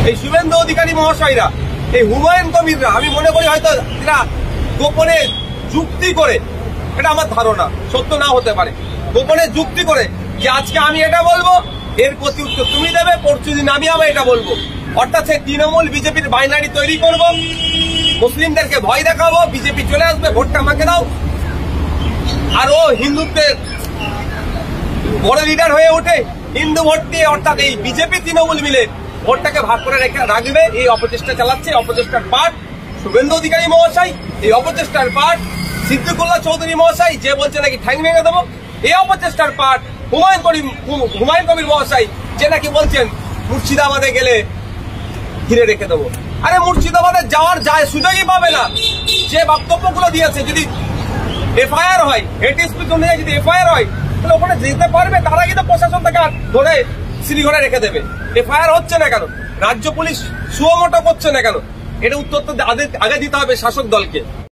এই শুভেন্দু অধিকারী মহাশয়রা, এই হুমায়ুন কবিররা, আমি মনে করি হয়তো এরা গোপনে যুক্তি করে, এটা আমার ধারণা, সত্য না হতে পারে, গোপনে যুক্তি করে যে আজকে আমি এটা বলবো, এর প্রতি উত্তর তুমি দেবে, পরশুদিন আমি আবার এটা বলবো। অর্থাৎ সেই তৃণমূল বিজেপির বাইনারি তৈরি করব, মুসলিমদেরকে ভয় দেখাবো, বিজেপি চলে আসবে, ভোটটা আমাকে দাও। আর ও হিন্দুত্বের বড় লিডার হয়ে ওঠে, হিন্দু ভোট দিয়ে, অর্থাৎ এই বিজেপি তৃণমূল মিলে ভোটটাকে ভাগ করে রাখবে। এই অপচেষ্টা চালাচ্ছে, অপচেষ্টার পার্ট শুভেন্দু অধিকারী মহাশয়, এই অপচেষ্টার পার্ট সিদ্দিকুল্লাহ চৌধুরী মহাশয়, যে বলছে নাকি ঠ্যাং ভেঙে দেবো। এই অপচেষ্টার পার্ট হুমায়ুন কবির মহাশয়, যে নাকি বলছেন মুর্শিদাবাদে গেলে ঘিরে রেখে দেবো। আরে মুর্শিদাবাদে যাওয়ার সুযোগই পাবে না। যে বক্তব্যগুলো দিয়েছে, যদি এফআইআর হয়, হেড স্পিচ অনুযায়ী যদি এফআইআর হয়, তাহলে ওখানে যেতে পারবে। তারা কিন্তু প্রশাসন তাকে ধরে শ্রীঘরে রেখে দেবে। এফআইআর হচ্ছে না কেন? রাজ্য পুলিশ সুমোটো করছে না কেন? এটা উত্তর তো আগে দিতে হবে শাসক দলকে।